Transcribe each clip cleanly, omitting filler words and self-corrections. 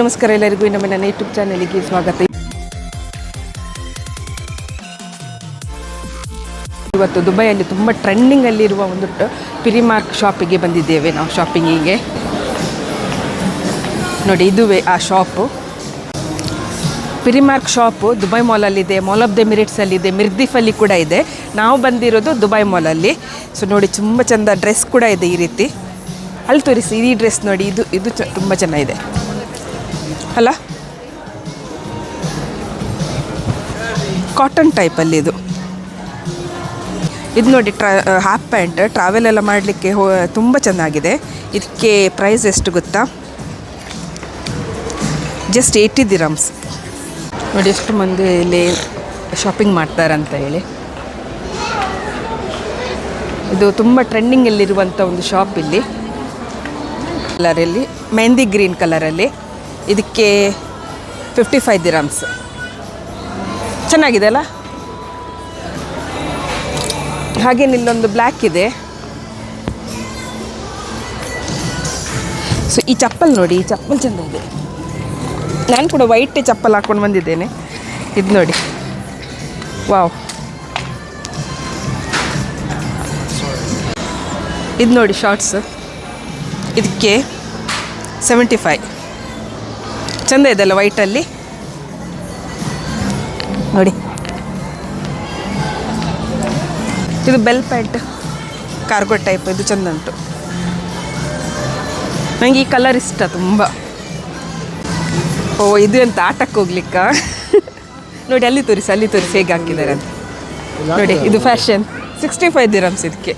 ನಮಸ್ಕಾರ ಎಲ್ಲರಿಗೂ ನಮ್ಮ ನನ್ನ ಯೂಟ್ಯೂಬ್ ಚಾನಲಿಗೆ ಸ್ವಾಗತ. ಇವತ್ತು ದುಬೈಯಲ್ಲಿ ತುಂಬ ಟ್ರೆಂಡಿಂಗಲ್ಲಿರುವ ಒಂದು ಪಿರಿಮಾರ್ಕ್ ಶಾಪಿಗೆ ಬಂದಿದ್ದೇವೆ ನಾವು ಶಾಪಿಂಗಿಗೆ. ನೋಡಿ ಇದುವೇ ಆ ಶಾಪು. ಪಿರಿಮಾರ್ಕ್ ಶಾಪು ದುಬೈ ಮಾಲಲ್ಲಿದೆ, ಮಾಲ್ ಆಫ್ ದ ಮಿರಿಟ್ಸಲ್ಲಿದೆ, ಮಿರ್ದಿಫಲ್ಲಿ ಕೂಡ ಇದೆ. ನಾವು ಬಂದಿರೋದು ದುಬೈ ಮಾಲಲ್ಲಿ. ಸೊ ನೋಡಿ ತುಂಬ ಚೆಂದ ಡ್ರೆಸ್ ಕೂಡ ಇದೆ ಈ ರೀತಿ. ಅಲ್ಲಿ ತೋರಿಸಿ ಈ ಡ್ರೆಸ್ ನೋಡಿ, ಇದು ತುಂಬ ಚೆನ್ನಾಗಿದೆ ಅಲ್ಲ, ಕಾಟನ್ ಟೈಪಲ್ಲಿ ಇದು ನೋಡಿ ಹಾಫ್ ಪ್ಯಾಂಟ್ ಟ್ರಾವೆಲ್ ಎಲ್ಲ ಮಾಡಲಿಕ್ಕೆ ತುಂಬ ಚೆನ್ನಾಗಿದೆ. ಇದಕ್ಕೆ ಪ್ರೈಸ್ ಎಷ್ಟು ಗೊತ್ತಾ? Just 80 dirhams. ನೋಡಿ ಎಷ್ಟು ಮಂದಿ ಇಲ್ಲಿ ಶಾಪಿಂಗ್ ಮಾಡ್ತಾರಂತ ಹೇಳಿ. ಇದು ತುಂಬ ಟ್ರೆಂಡಿಂಗಲ್ಲಿರುವಂಥ ಒಂದು ಶಾಪ್ ಇಲ್ಲಿ. ಕಲರಲ್ಲಿ ಮೆಹಂದಿ ಗ್ರೀನ್ ಕಲರಲ್ಲಿ ಇದಕ್ಕೆ 55 ದಿರಮ್ಸ್. ಚೆನ್ನಾಗಿದೆ ಅಲ್ಲ? ಹಾಗೆ ಇಲ್ಲೊಂದು ಬ್ಲ್ಯಾಕ್ ಇದೆ. ಸೊ ಈ ಚಪ್ಪಲ್ ನೋಡಿ, ಈ ಚಪ್ಪಲ್ ಚೆಂದ ಇದೆ. ನಾನು ಕೂಡ ವೈಟ್ ಚಪ್ಪಲ್ ಹಾಕ್ಕೊಂಡು ಬಂದಿದ್ದೇನೆ. ಇದು ನೋಡಿ, ವಾವ್. ಇದು ನೋಡಿ ಶಾರ್ಟ್ಸ್, ಇದಕ್ಕೆ 75. ಚೆಂದ ಇದೆಲ್ಲ ವೈಟಲ್ಲಿ ನೋಡಿ. ಇದು ಬೆಲ್ ಪ್ಯಾಂಟ್ ಕಾರ್ಗೋ ಟೈಪ್, ಇದು ಚೆಂದ ಉಂಟು. ನನಗೆ ಈ ಕಲರ್ ಇಷ್ಟ ತುಂಬ. ಓ ಇದು ಅಂತ ಆಟಕ್ಕೆ ಹೋಗ್ಲಿಕ್ಕ ನೋಡಿ, ಅಲ್ಲಿ ತೋರಿಸಿ ಹೇಗೆ ಹಾಕಿದ್ದಾರೆ ಅಂತ ನೋಡಿ. ಇದು ಫ್ಯಾಷನ್ 65 ದಿರಮ್ಸ್. ಇದಕ್ಕೆ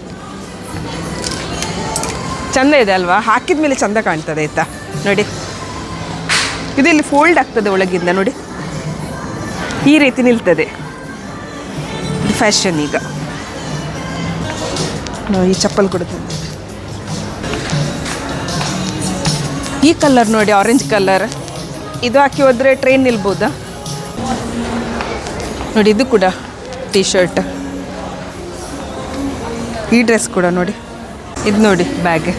ಚೆಂದ ಇದೆ ಅಲ್ವಾ? ಹಾಕಿದ ಮೇಲೆ ಚೆಂದ ಕಾಣ್ತದೆ ಆಯಿತಾ ನೋಡಿ. ಇದು ಇಲ್ಲಿ ಫೋಲ್ಡ್ ಆಗ್ತದೆ ಒಳಗಿಂದ ನೋಡಿ, ಈ ರೀತಿ ನಿಲ್ತದೆ. ಇದು ಫ್ಯಾಷನ್ ಈಗ. ಈ ಚಪ್ಪಲ್ ಕೊಡ್ತದೆ. ಈ ಕಲರ್ ನೋಡಿ, ಆರೆಂಜ್ ಕಲರ್. ಇದು ಹಾಕಿ ಹೋದರೆ ಟ್ರೈನ್ ನಿಲ್ಬೋದಾ ನೋಡಿ. ಇದು ಕೂಡ ಟೀ ಶರ್ಟ್. ಈ ಡ್ರೆಸ್ ಕೂಡ ನೋಡಿ. ಇದು ನೋಡಿ ಬ್ಯಾಗ್.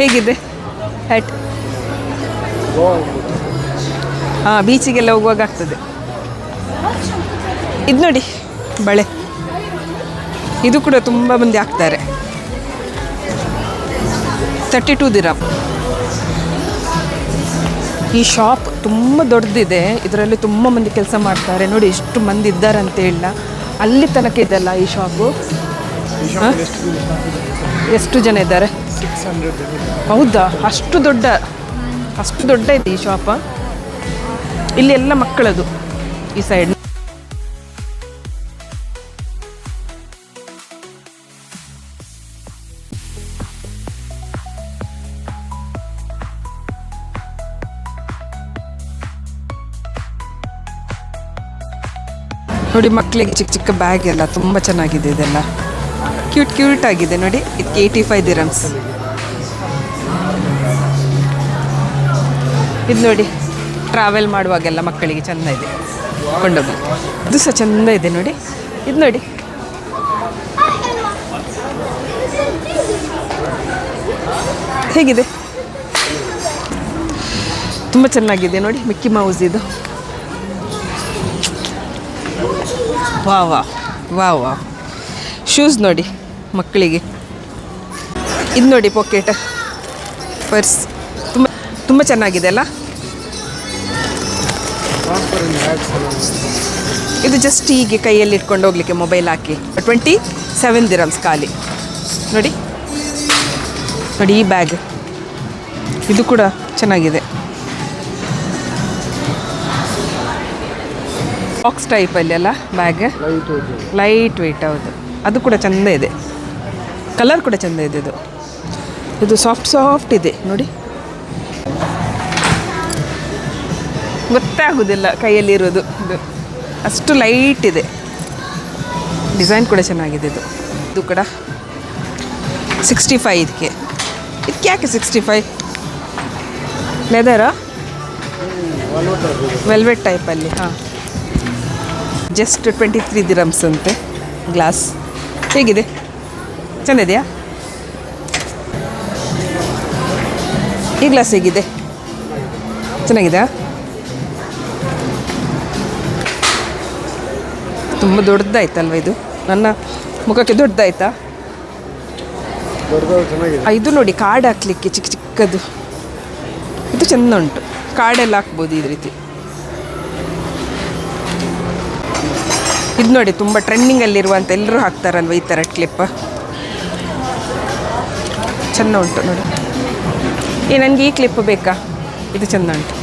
ಹೇಗಿದೆ ಹ್ಯಾಟ್? ಹಾಂ, ಬೀಚಿಗೆಲ್ಲ ಹೋಗುವಾಗ ಆಗ್ತದೆ. ಇದು ನೋಡಿ ಬಳೆ. ಇದು ಕೂಡ ತುಂಬ ಮಂದಿ ಹಾಕ್ತಾರೆ. 32 ದಿರಮ್. ಈ ಶಾಪ್ ತುಂಬ ದೊಡ್ಡದಿದೆ. ಇದರಲ್ಲಿ ತುಂಬ ಮಂದಿ ಕೆಲಸ ಮಾಡ್ತಾರೆ ನೋಡಿ. ಎಷ್ಟು ಮಂದಿ ಇದ್ದಾರೆ ಅಂತ ಹೇಳಿಲ್ಲ, ಅಲ್ಲಿ ತನಕ ಇದೆಲ್ಲ ಈ ಶಾಪು. ಎಷ್ಟು ಜನ ಇದ್ದಾರೆ? ಹೌದಾ? ಅಷ್ಟು ದೊಡ್ಡ ಇದೆ ಈ ಶಾಪ. ಇಲ್ಲಿ ಎಲ್ಲ ಮಕ್ಕಳದು ಈ ಸೈಡ್. ನೋಡಿ ಮಕ್ಕಳಿಗೆ ಚಿಕ್ಕ ಚಿಕ್ಕ ಬ್ಯಾಗ್ ಎಲ್ಲ ತುಂಬ ಚೆನ್ನಾಗಿದೆ. ಇದೆಲ್ಲ ಕ್ಯೂಟ್ ಆಗಿದೆ ನೋಡಿ. ಇದಕ್ಕೆ 85 ದಿರಮ್ಸ್. ಇದು ನೋಡಿ ಟ್ರಾವೆಲ್ ಮಾಡುವಾಗೆಲ್ಲ ಮಕ್ಕಳಿಗೆ ಚೆಂದ ಇದೆ ಕೊಂಡೋಗಿ. ಇದು ಸಹ ಚೆಂದ ಇದೆ ನೋಡಿ. ಇದು ನೋಡಿ, ಹೇಗಿದೆ? ತುಂಬ ಚೆನ್ನಾಗಿದೆ ನೋಡಿ. ಮಿಕ್ಕಿ ಮೌಸ್ ಇದು. ವಾವ್. ಶೂಸ್ ನೋಡಿ ಮಕ್ಕಳಿಗೆ. ಇದು ನೋಡಿ ಪಾಕೆಟ್ ಪರ್ಸ್. ತುಂಬ ಚೆನ್ನಾಗಿದೆ ಅಲ್ಲ? ಇದು ಜಸ್ಟ್ ಹೀಗೆ ಕೈಯಲ್ಲಿ ಇಟ್ಕೊಂಡು ಹೋಗ್ಲಿಕ್ಕೆ, ಮೊಬೈಲ್ ಹಾಕಿ. 27 ದಿರಮ್ಸ್ ಖಾಲಿ ನೋಡಿ. ಈ ಬ್ಯಾಗ್ ಇದು ಕೂಡ ಚೆನ್ನಾಗಿದೆ. ಬಾಕ್ಸ್ ಟೈಪಲ್ಲಿ ಅಲ್ಲ ಬ್ಯಾಗ್, ಲೈಟ್ ವೆಯ್ಟ್. ಹೌದು, ಅದು ಕೂಡ ಚೆಂದ ಇದೆ. ಕಲರ್ ಕೂಡ ಚೆಂದ ಇದೆ. ಇದು ಸಾಫ್ಟ್ ಇದೆ ನೋಡಿ. ಗೊತ್ತಾಗೋದಿಲ್ಲ ಕೈಯಲ್ಲಿರೋದು. ಇದು ಅಷ್ಟು ಲೈಟ್ ಇದೆ. ಡಿಸೈನ್ ಕೂಡ ಚೆನ್ನಾಗಿದೆ. ಇದು ಕೂಡ 65. ಇದಕ್ಕೆ ಯಾಕೆ 65? ಲೆದರಾ? ವೆಲ್ವೆಟ್ ಟೈಪಲ್ಲಿ. ಹಾಂ, ಜಸ್ಟ್ 23 ದಿರಮ್ಸ್ ಅಂತೆ ಗ್ಲಾಸ್. ಹೇಗಿದೆ? ಚೆಂದಿದೆಯಾ? ಈ ಗ್ಲಾಸ್ ಹೇಗಿದೆ? ಚೆನ್ನಾಗಿದೆಯಾ? ತುಂಬ ದೊಡ್ಡದಾಯ್ತಲ್ವ ಇದು? ನನ್ನ ಮುಖಕ್ಕೆ ದೊಡ್ಡದಾಯ್ತಾ? ಇದು ನೋಡಿ ಕಾರ್ಡ್ ಹಾಕ್ಲಿಕ್ಕೆ ಚಿಕ್ಕ ಚಿಕ್ಕದು, ಇದು ಚೆಂದ ಉಂಟು. ಕಾರ್ಡೆಲ್ಲ ಹಾಕ್ಬೋದು ಈ ರೀತಿ. ಇದು ನೋಡಿ ತುಂಬ ಟ್ರೆಂಡಿಂಗಲ್ಲಿರುವಂಥ ಎಲ್ಲರೂ ಹಾಕ್ತಾರಲ್ವ ಈ ಥರ ಕ್ಲಿಪ್, ಚೆಂದ ಉಂಟು ನೋಡಿ. ನನಗೆ ಈ ಕ್ಲಿಪ್ ಬೇಕಾ? ಇದು ಚೆಂದ ಉಂಟು.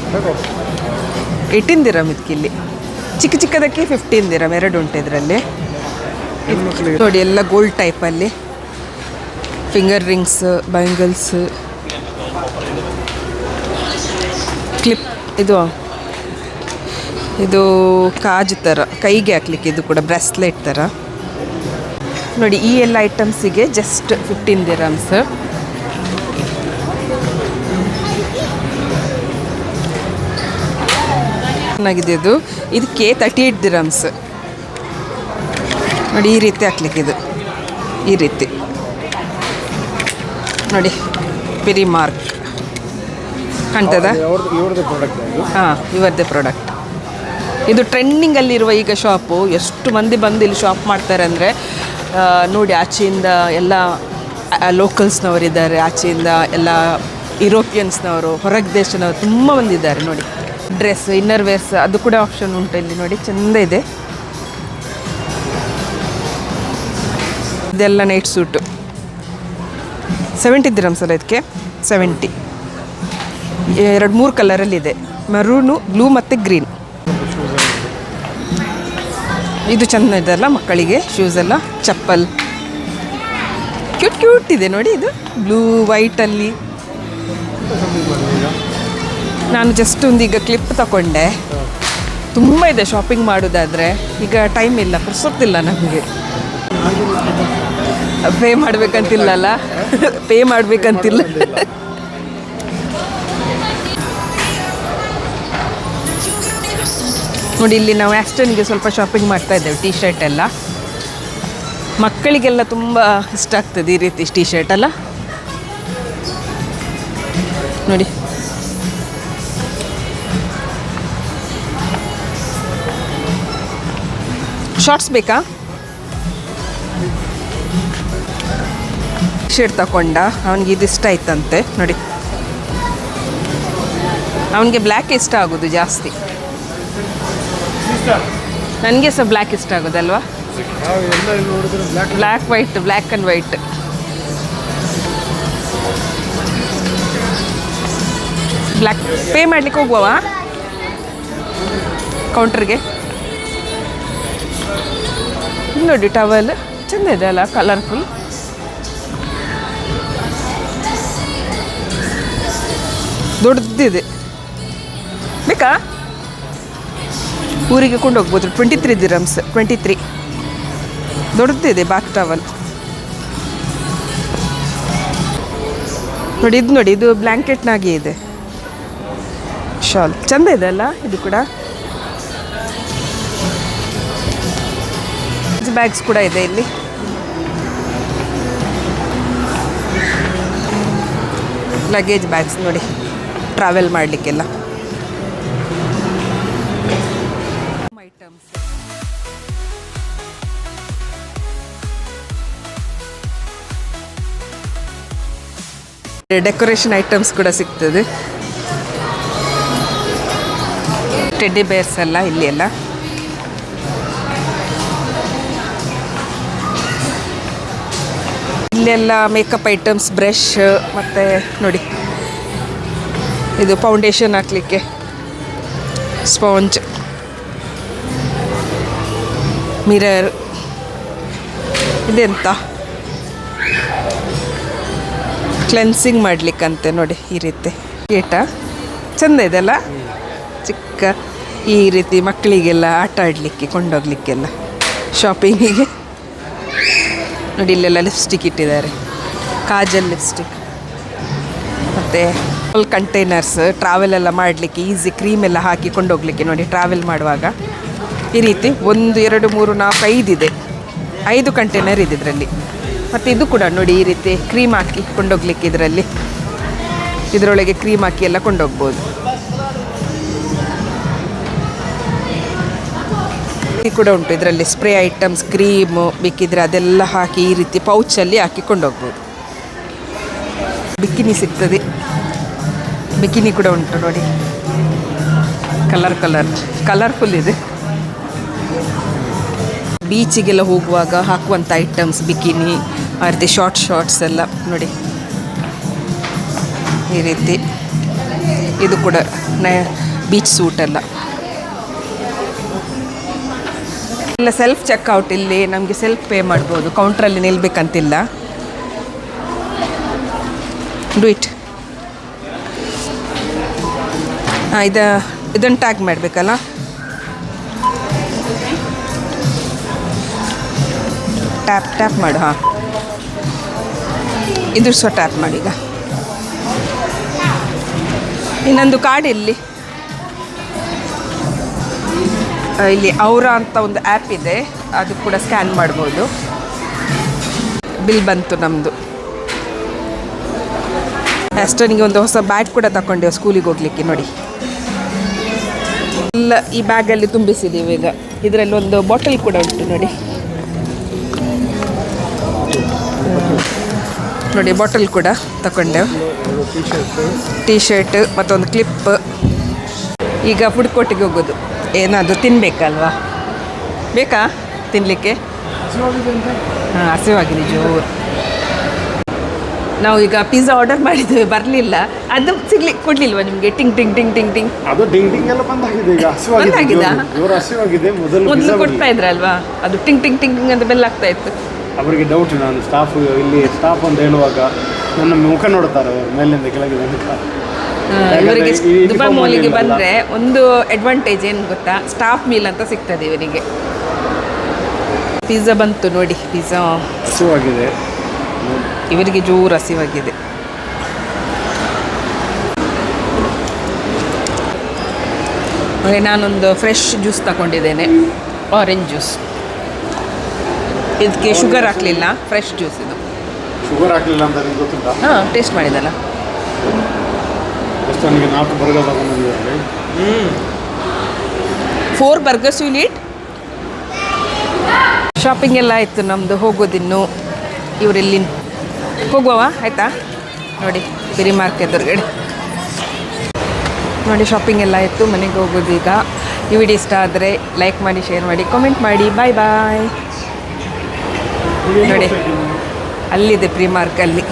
18 ದಿರಮ್ ಇದಕ್ಕಿಲ್ಲಿ. ಚಿಕ್ಕ ಚಿಕ್ಕದಕ್ಕೆ 15 ದಿರಮ್, ಎರಡು ಉಂಟು ಇದರಲ್ಲಿ. ನೋಡಿ ಎಲ್ಲ ಗೋಲ್ಡ್ ಟೈಪಲ್ಲಿ ಫಿಂಗರ್ ರಿಂಗ್ಸ್, ಬ್ಯಾಂಗಲ್ಸ್, ಕ್ಲಿಪ್. ಇದು ಕಾಜು ಥರ ಕೈಗೆ ಹಾಕ್ಲಿಕ್ಕೆ, ಇದು ಕೂಡ ಬ್ರೆಸ್ಲೆಟ್ ಥರ ನೋಡಿ. ಈ ಎಲ್ಲ ಐಟಮ್ಸಿಗೆ ಜಸ್ಟ್ 15 ದಿರಮ್ಸ್. ಚೆನ್ನಾಗಿದೆ ಇದು. ಇದಕ್ಕೆ 38 ದಿರಮ್ಸ್ ನೋಡಿ. ಈ ರೀತಿ ಹಾಕ್ಲಿಕ್ಕೆ, ಇದು ಈ ರೀತಿ ನೋಡಿ. ಪಿರಿ ಮಾರ್ಕ್ ಕಾಣ್ತದ? ಹಾಂ, ಇವರದ್ದೇ ಪ್ರಾಡಕ್ಟ್ ಇದು. ಟ್ರೆಂಡಿಂಗಲ್ಲಿರುವ ಈಗ ಶಾಪು. ಎಷ್ಟು ಮಂದಿ ಬಂದು ಇಲ್ಲಿ ಶಾಪ್ ಮಾಡ್ತಾರೆ ಅಂದರೆ ನೋಡಿ. ಆಚೆಯಿಂದ ಎಲ್ಲ ಲೋಕಲ್ಸ್ನವರಿದ್ದಾರೆ, ಆಚೆಯಿಂದ ಎಲ್ಲ ಯುರೋಪಿಯನ್ಸ್ನವರು, ಹೊರಗೆ ದೇಶದವರು ತುಂಬ ಬಂದಿದ್ದಾರೆ ನೋಡಿ. ಡ್ರೆಸ್, ಇನ್ನರ್ ವೇರ್ಸ್ ಅದು ಕೂಡ ಆಪ್ಷನ್ ಉಂಟು ಇಲ್ಲಿ ನೋಡಿ. ಚೆಂದ ಇದೆ. ಇದೆಲ್ಲ ನೈಟ್ ಸೂಟು 70 ದಿರಮ್ಸ್ ಅಲ್ಲ ಇದಕ್ಕೆ? 70. 2-3 ಕಲರಲ್ಲಿದೆ, ಮರೂನು, ಬ್ಲೂ ಮತ್ತು ಗ್ರೀನ್. ಇದು ಚೆಂದ ಇದೆ ಅಲ್ಲ ಮಕ್ಕಳಿಗೆ. ಶೂಸ್ ಎಲ್ಲ, ಚಪ್ಪಲ್ ಕ್ಯೂಟ್ ಇದೆ ನೋಡಿ. ಇದು ಬ್ಲೂ ವೈಟಲ್ಲಿ. ನಾನು ಜಸ್ಟ್ ಈಗ ಕ್ಲಿಪ್ ತಗೊಂಡೆ. ತುಂಬ ಇದೆ ಶಾಪಿಂಗ್ ಮಾಡೋದಾದರೆ. ಈಗ ಟೈಮ್ ಇಲ್ಲ, ಪುರ್ಸೊತ್ತಿಲ್ಲ ನಮಗೆ. ಪೇ ಮಾಡಬೇಕಂತಿಲ್ಲಲ್ಲ, ಪೇ ಮಾಡಬೇಕಂತಿಲ್ಲ. ನೋಡಿ ಇಲ್ಲಿ ನಾವು ಆ್ಯಸ್ಟನ್ಗೆ ಸ್ವಲ್ಪ ಶಾಪಿಂಗ್ ಮಾಡ್ತಾ ಇದ್ದೇವೆ. ಟೀ ಶರ್ಟ್ ಎಲ್ಲ ಮಕ್ಕಳಿಗೆಲ್ಲ ತುಂಬ ಇಷ್ಟ ಆಗ್ತದೆ ಈ ರೀತಿ ಟೀ ಶರ್ಟ್ ಅಲ್ಲ ನೋಡಿ. ಶಾರ್ಟ್ಸ್ ಬೇಕಾ? ಶರ್ಟ್ ತಗೊಂಡ ಅವನಿಗೆ ಇದು ಇಷ್ಟ ಆಯ್ತಂತೆ ನೋಡಿ. ಅವನಿಗೆ ಬ್ಲ್ಯಾಕ್ ಇಷ್ಟ ಆಗೋದು ಜಾಸ್ತಿ. ನನಗೆ ಸಹ ಬ್ಲ್ಯಾಕ್ ಇಷ್ಟ ಆಗೋದಲ್ವಾ? Black white, black and white. Black. Pay ಮಾಡ್ಲಿಕ್ಕೆ ಹೋಗುವವಾ ಕೌಂಟ್ರಿಗೆ? ನೋಡಿ ಟವಲ್ ಚೆಂದ ಇದೆ ಅಲ್ಲ, ಕಲರ್ಫುಲ್. ದೊಡ್ಡದಿದೆ, ಬೇಕಾ? ಊರಿಗೆ ಕೊಂಡು ಹೋಗ್ಬೋದು. 23 ದಿರಮ್ಸ್. 23 ದೊಡ್ಡದಿದೆ ಬಾತ್ ಟವಲ್ ನೋಡಿ. ಇದು ನೋಡಿ, ಇದು ಬ್ಲ್ಯಾಂಕೆಟ್ನಾಗೆ ಇದೆ ಶಾಲ್. ಚೆಂದ ಇದೆ ಅಲ್ಲ ಇದು ಕೂಡ. ಬ್ಯಾಗ್ಸ್ ಕೂಡ ಇದೆ ಇಲ್ಲಿ. ಲಗೇಜ್ ಬ್ಯಾಗ್ಸ್ ನೋಡಿ, ಟ್ರಾವೆಲ್ ಮಾಡಲಿಕ್ಕೆಲ್ಲ ಐಟಮ್ಸ್. ಡೆಕೋರೇಷನ್ ಐಟಮ್ಸ್ ಕೂಡ ಸಿಗ್ತದೆ. ಟೆಡ್ಡಿ ಬೇರ್ಸ್ ಎಲ್ಲ ಇಲ್ಲಿ ಎಲ್ಲ. ಇಲ್ಲೆಲ್ಲ ಮೇಕಪ್ ಐಟಮ್ಸ್, ಬ್ರಷ್, ಮತ್ತು ನೋಡಿ ಇದು ಫೌಂಡೇಶನ್ ಹಾಕಲಿಕ್ಕೆ ಸ್ಪಾಂಜ್, ಮಿರರ್. ಇದೆಂತ ಕ್ಲೆನ್ಸಿಂಗ್ ಮಾಡಲಿಕ್ಕಂತೆ ನೋಡಿ ಈ ರೀತಿ. ಏಟ ಚೆಂದ ಇದೆಲ್ಲ, ಚಿಕ್ಕ ಈ ರೀತಿ ಮಕ್ಕಳಿಗೆಲ್ಲ ಆಟ ಆಡಲಿಕ್ಕೆ, ಕೊಂಡೋಗ್ಲಿಕ್ಕೆಲ್ಲ, ಶಾಪಿಂಗಿಗೆ ನೋಡಿ. ಇಲ್ಲೆಲ್ಲ ಲಿಪ್ಸ್ಟಿಕ್ ಇಟ್ಟಿದ್ದಾರೆ, ಕಾಜಲ್ ಲಿಪ್ಸ್ಟಿಕ್. ಮತ್ತು ಕಂಟೈನರ್ಸ್, ಟ್ರಾವೆಲ್ ಎಲ್ಲ ಮಾಡಲಿಕ್ಕೆ ಈಸಿ, ಕ್ರೀಮ್ ಎಲ್ಲ ಹಾಕಿ ಕೊಂಡೋಗ್ಲಿಕ್ಕೆ ನೋಡಿ. ಟ್ರಾವೆಲ್ ಮಾಡುವಾಗ ಈ ರೀತಿ 1 2 3 4 5 ಇದೆ. 5 ಕಂಟೈನರ್ ಇದೆ ಇದರಲ್ಲಿ. ಮತ್ತು ಇದು ಕೂಡ ನೋಡಿ ಈ ರೀತಿ ಕ್ರೀಮ್ ಹಾಕಿ ಕೊಂಡೋಗ್ಲಿಕ್ಕೆ ಇದರೊಳಗೆ ಕ್ರೀಮ್ ಹಾಕಿ ಎಲ್ಲ ಕೊಂಡೋಗ್ಬೋದು. ಈ ಕೂಡ ಉಂಟು ಇದರಲ್ಲಿ ಸ್ಪ್ರೇ ಐಟಮ್ಸ್, ಕ್ರೀಮು ಬೇಕಿದ್ರೆ ಅದೆಲ್ಲ ಹಾಕಿ ಈ ರೀತಿ ಪೌಚಲ್ಲಿ ಹಾಕಿ ಕೊಂಡೋಗ್ಬೋದು. ಬಿಕಿನಿ ಸಿಗ್ತದೆ, ಬಿಕಿನಿ ಕೂಡ ಉಂಟು ನೋಡಿ, ಕಲರ್ಫುಲ್ ಇದೆ. ಬೀಚಿಗೆಲ್ಲ ಹೋಗುವಾಗ ಹಾಕುವಂಥ ಐಟಮ್ಸ್, ಬಿಕಿನಿ ಆ ರೀತಿ ಶಾರ್ಟ್ಸ್ ಎಲ್ಲ ನೋಡಿ ಈ ರೀತಿ. ಇದು ಕೂಡ ಬೀಚ್ ಸೂಟ್ ಎಲ್ಲ ಸೆಲ್ಫ್ ಚೆಕ್ಔಟ್. ಇಲ್ಲಿ ನಮಗೆ ಸೆಲ್ಫ್ ಪೇ ಮಾಡ್ಬೋದು, ಕೌಂಟ್ರಲ್ಲಿ ನಿಲ್ಬೇಕಂತಿಲ್ಲ. Do it. ಹಾಂ, ಇದನ್ನು ಟ್ಯಾಗ್ ಮಾಡಬೇಕಲ್ಲ. ಟ್ಯಾಪ್ ಮಾಡು. ಹಾಂ, ಇದು ಸಹ ಟ್ಯಾಪ್ ಮಾಡಿ. ಈಗ ಇನ್ನೊಂದು ಕಾರ್ಡ್ ಇಲ್ಲಿ ಅವರ ಅಂತ ಒಂದು ಆ್ಯಪ್ ಇದೆ, ಅದು ಕೂಡ ಸ್ಕ್ಯಾನ್ ಮಾಡ್ಬೋದು. ಬಿಲ್ ಬಂತು ನಮ್ಮದು. ಅಷ್ಟನಿಗೆ ಒಂದು ಹೊಸ ಬ್ಯಾಗ್ ಕೂಡ ತಗೊಂಡೆವು ಸ್ಕೂಲಿಗೆ ಹೋಗ್ಲಿಕ್ಕೆ ನೋಡಿ. ಎಲ್ಲ ಈ ಬ್ಯಾಗಲ್ಲಿ ತುಂಬಿಸಿದ್ದೀವಿ. ಈಗ ಇದರಲ್ಲಿ ಒಂದು ಬಾಟಲ್ ಕೂಡ ಉಂಟು ನೋಡಿ. ನೋಡಿ ಬಾಟಲ್ ಕೂಡ ತಗೊಂಡೆವು. ಟೀ ಶರ್ಟ್ ಮತ್ತೊಂದು ಕ್ಲಿಪ್. ಈಗ ಫುಡ್ ಕೋರ್ಟಿಗೆ ಹೋಗೋದು. ಏನಾದರೂ ತಿನ್ನಬೇಕಲ್ವಾ? ಬೇಕಾ ತಿನ್ನಲಿಕ್ಕೆ? ಹಾಂ, ಹಸಿವಾಗಿದೆ ಜೋರು. ನಾವು ಈಗ ಪಿಜ್ಜಾ ಆರ್ಡರ್ ಮಾಡಿದ್ದೇವೆ, ಬರಲಿಲ್ಲ. ಅದು ಕೊಡ್ಲಿಲ್ವಾ ನಿಮಗೆ? ಟಿಂಗ್ ಟಿಂಗ್ ಟಿಂಗ್ ಟಿಂಗ್ ಟಿಂಗ್ ಅದು ಟಿಂಗ್ ಟಿಂಗ್ ಎಲ್ಲ ಬಂದಾಗಿದೆ. ಈಗ ಹಸಿವಾಗಿದೆ. ಮೊದಲು ಕೊಡ್ತಾ ಇದ್ರಲ್ವಾ, ಅದು ಟಿಂಗ್ ಟಿಂಗ್ ಟಿಂಗ್ ಟಿಂಗ್ ಅಂತ ಬೆಲ್ ಆಗ್ತಾ ಇತ್ತು. ಅವರಿಗೆ ಡೌಟ್, ನಾನು ಸ್ಟಾಫ್ ಅಂತ ಹೇಳುವಾಗ ನನ್ನ ಮುಖ ನೋಡ್ತಾರೆ ಮೇಲಿಂದ ಕೆಳಗೆ. ಇವರಿಗೆ ದುಬೈ ಮಾಲಿಗೆ ಬಂದರೆ ಒಂದು ಅಡ್ವಾಂಟೇಜ್ ಏನು ಗೊತ್ತಾ? ಸ್ಟಾಫ್ ಮೀಲ್ ಅಂತ ಸಿಗ್ತದೆ ಇವರಿಗೆ. ಪಿಜ್ಜಾ ಬಂತು ನೋಡಿ. ಪಿಜ್ಜಾ ಹಸಿವಾಗಿದೆ, ಇವರಿಗೆ ಜೋರು ಹಸಿವಾಗಿದೆ. ಹಾಗೆ ನಾನೊಂದು ಫ್ರೆಶ್ ಜ್ಯೂಸ್ ತಗೊಂಡಿದ್ದೇನೆ, ಆರೆಂಜ್ ಜ್ಯೂಸ್. ಇದಕ್ಕೆ ಶುಗರ್ ಹಾಕಲಿಲ್ಲ, ಫ್ರೆಶ್ ಜ್ಯೂಸ್ ಇದು. ಶುಗರ್ ಹಾಕಲಿಲ್ಲ ಅಂತ ನಿಮ್ಗೆ ಗೊತ್ತುಂಟಾ? ಹಾಂ, ಟೇಸ್ಟ್ ಮಾಡಿದಲ್ಲ. ನನಗೆ 4 ಬರ್ಗರ್ ತಗೊಂಡಿದ್ದಾರೆ. 4 ಬರ್ಗರ್ಸ್ ಯು ನೀಡ್. ಶಾಪಿಂಗ್ ಎಲ್ಲ ಆಯಿತು ನಮ್ಮದು. ಹೋಗೋದಿನ್ನು. ಇವರೆಲ್ಲಿ ಹೋಗುವವ ಆಯಿತಾ ನೋಡಿ, ಬಿರಿ ಮಾರ್ಕ್ ಎದುರುಗಡೆ ನೋಡಿ. ಶಾಪಿಂಗ್ ಎಲ್ಲ ಆಯಿತು, ಮನೆಗೆ ಹೋಗೋದು ಈಗ. ಈ ವಿಡಿಯೋ ಇಷ್ಟ ಆದರೆ ಲೈಕ್ ಮಾಡಿ, ಶೇರ್ ಮಾಡಿ, ಕಾಮೆಂಟ್ ಮಾಡಿ. ಬಾಯ್ ಬಾಯ್. ನೋಡಿ ಅಲ್ಲಿದೆ ಪ್ರೀ ಮಾರ್ಕಲ್ಲಿ.